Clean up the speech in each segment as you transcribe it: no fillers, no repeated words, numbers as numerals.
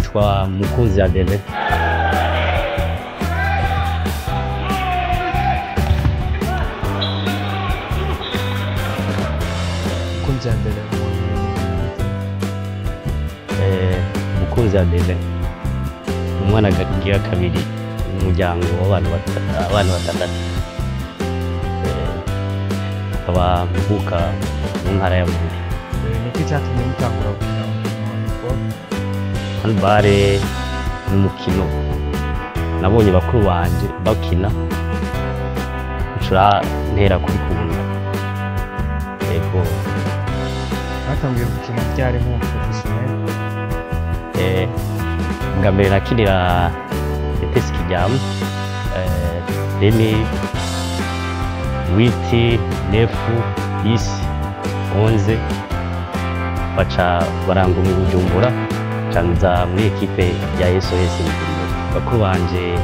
nitwa Mukunzi Adele. Mukunzi Adele. Mukunzi Adele umwana gira kabiri umuryango w'abantu batandatu. Akaba mvuka mu ntara ya Bururi. Niki cyatumye mutangura gukina handball? Handball ni umukino nabonye bakuru banje bakina nshura ntera kubikunda. Yego batangiye gukina ryari mu professionnel? Bwa mbere nakinira ETS Kiryama 2008, 9, 10, 11 baca baranga mu Bujumbura canza muri equipe ya SOS Bujumbura. Bakuru banje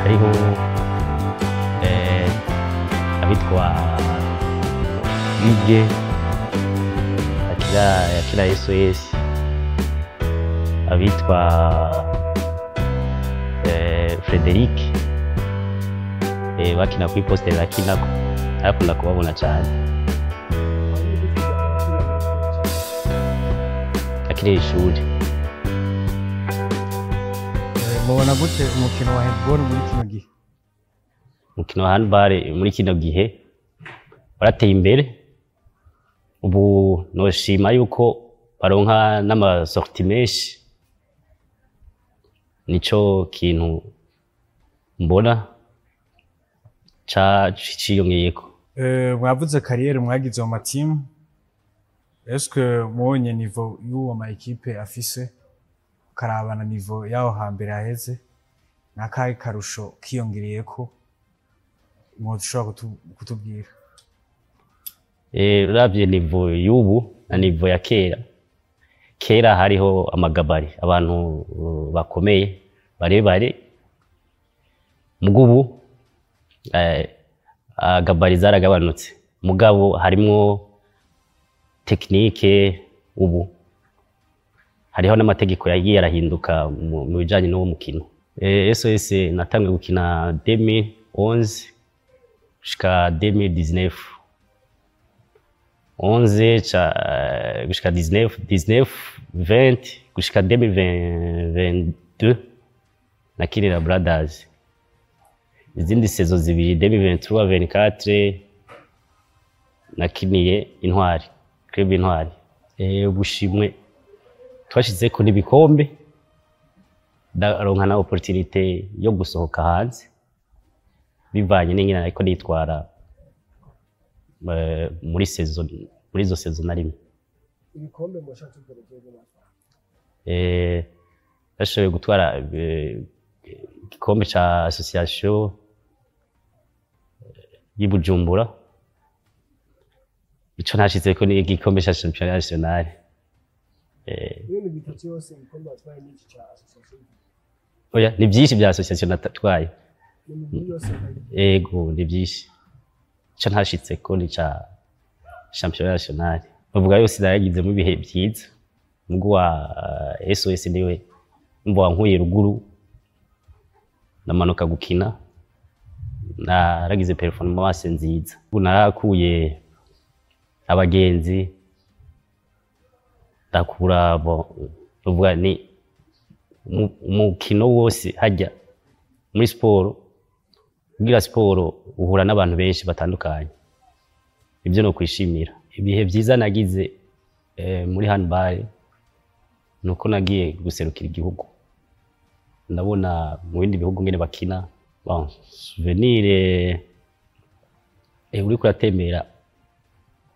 hariho abitwa Bige akira SOS, abitwa Frederic bakina kuri poste bakinako akunda kubabona cyane. Akiri ishuri. Mubona gute umukino wa handball muri kino gihe? Umukino wa handball muri kino gihe barateye imbere. Ubu noshima yuko baronka n'amasorti menshi. Nico kintu mbona ciyongeyeko. Mwavuze carrière mwagize mu team. Est-ce que mwonye niveau y'uwo ma equipe afise karabana niveau yaho hambere aheze nakaye karusho kiyongereyeko mwoshobora kutubwira? Uravye niveau y'ubu na niveau ya kera hariho amagabari abantu bakomeye barebare. Mugubu gabari zaragabanutse, mugabo harimwo technique. Ubu hariho n'amategeko yagiye arahinduka mu bijanye n'uwo mukino. SOS natangiye gukina 2011 jusqu'à 2019. 11 jusqu'à 19, 20 jusqu'à 2022 nakinira Brothers. Izindi saison zibiri 2023 24 nakiniye Intwari, Club Intwari. Ubushimwe twashizeko n'ibikombe, ndaronka na opportunité yo gusohoka hanze bivanye n'ingene ariko nitwara muri izo saison narimwe. Ibikombe mwashatse kugerageza bashoboye gutwara igikombe ca association y'i Bujumbura. Ico nashizeko ni igikombe ca championnat national. Ibintu bitatu yose ibikombe batwaye n'iki ca association? Oya, ni byinshi bya association natwaye. Ego ni byinshi. Ico ntashitseko ni ca championnat national. Bavuga yose ndayagize mu bihe byiza. Mugwa wa SOS niwe mbo nkuye ruguru namanuka gukina, naragize performance nziza. Ubu narakuye abagenzi ndakura bavuga ni umukino wose hajya muri sport. Kugira sport uhura n'abantu benshi batandukanye, ibyo no kwishimira. Ibihe byiza nagize muri handball nuko nagiye guserukira igihugu, ndabona mu bindi bihugu ngene bakina. Bon, souvenir uri kuratembera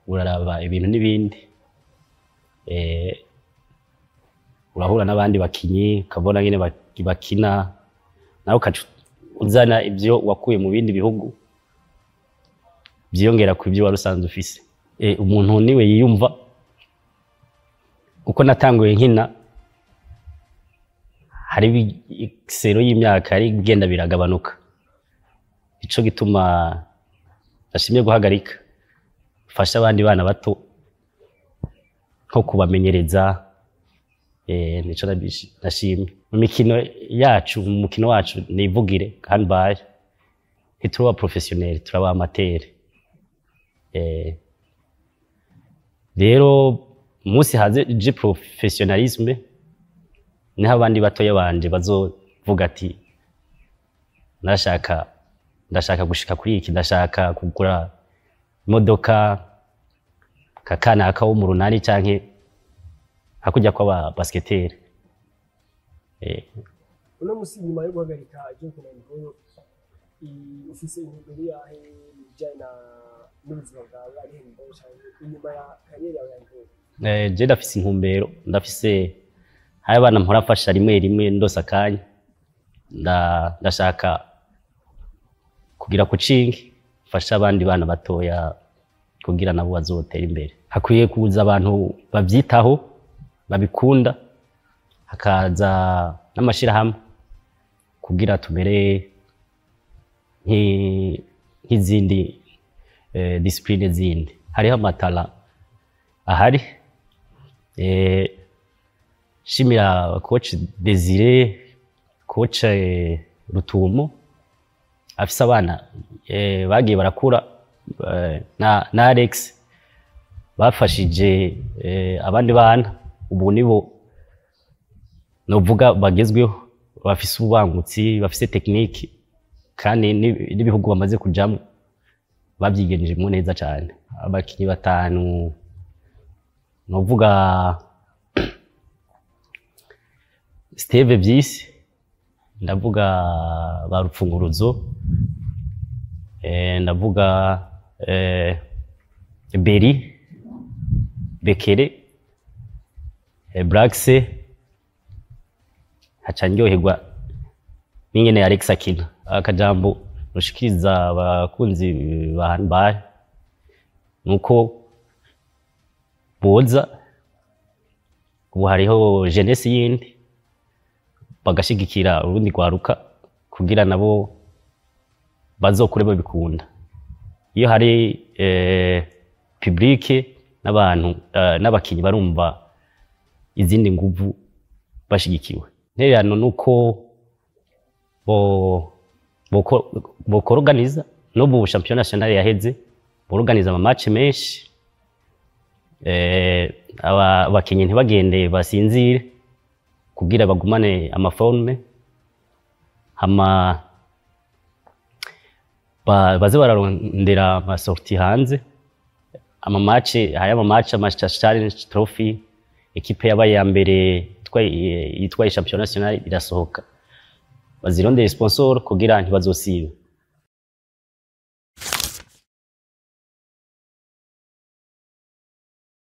uraraba ibintu n'ibindi, urahura n'abandi bakinyi ukabona ngene bakina, nawe uzana ibyo wakuye mu bindi bihugu byiyongera ku ibyo warusanzwe ufise. Umuntu niwe yiyumva uko natanguye nkina, hari isero y'imyaka ari genda biragabanuka. Ico gituma ndashimye guhagarika fasha abandi bana bato nko kubamenyereza nico nashimye mu mikino yacu, mu mukino wacu nivugire handball ntituba professionnel, turaba amateur. Rero musi haze je professionnalisme niho abandi batoya banje bazovuga ati ndashaka gushika kuri iki, ndashaka kugura imodoka kakana wo mu runani canke hakujya kwa basketteur. Uno musi nyuma yo guhagarika Jonathan Ngoyo ufise intumbero yahe bijana n'ubuzima bwawe ari hembo cyane inyuma ya kariyeri yawe ya Ngoyo? Je ndafise intumbero, ndafise hari abana mpora mfasha rimwe ndose akanya, ndashaka kugira kucingi mfasha abandi bana batoya kugira nabo bazotera imbere. Hakwiye kuza abantu bavyitaho babikunda, hakaza n'amashirahamwe kugira tumere nk'izindi discipline zindi. Hariho amatala ahari, shimira coach Desire, coach Rutumo, afise abana bagiye barakura, na Alex bafashije abandi bana, ubu nibo novuga bagezweho, bafise ubangutsi, bafise technique, kandi n'ibihugu bamaze kujamwo babyigenjemo neza cyane. Abakinyi batanu novuga Steve Byisi, ndavuga ba Rupfunguruzo, ndavuga Beri, Bekere, Braxe, haca ndyoherwa n'ingene Alex akina. Akajambo rushikiriza abakunzi ba handball nuko boza, ubu hariho jeunesse yindi bagashigikira urundi rwaruka kugira nabo bazokure babikunda. Iyo hari public n'abantu n'abakinyi barumva izindi nguvu bashigikiwe. Ntererano nuko organiza no bu championnat national yaheze, organiza ama match menshi, abakinyi ntibagende basinzire kugira bagumane amaforme, hama baze bararondera amasorti hanze, ama match challenge trophy, ekipe yabaye ya mbere yitwaye championnat national irasohoka, bazirondera sponsor kugira ntibazosibe.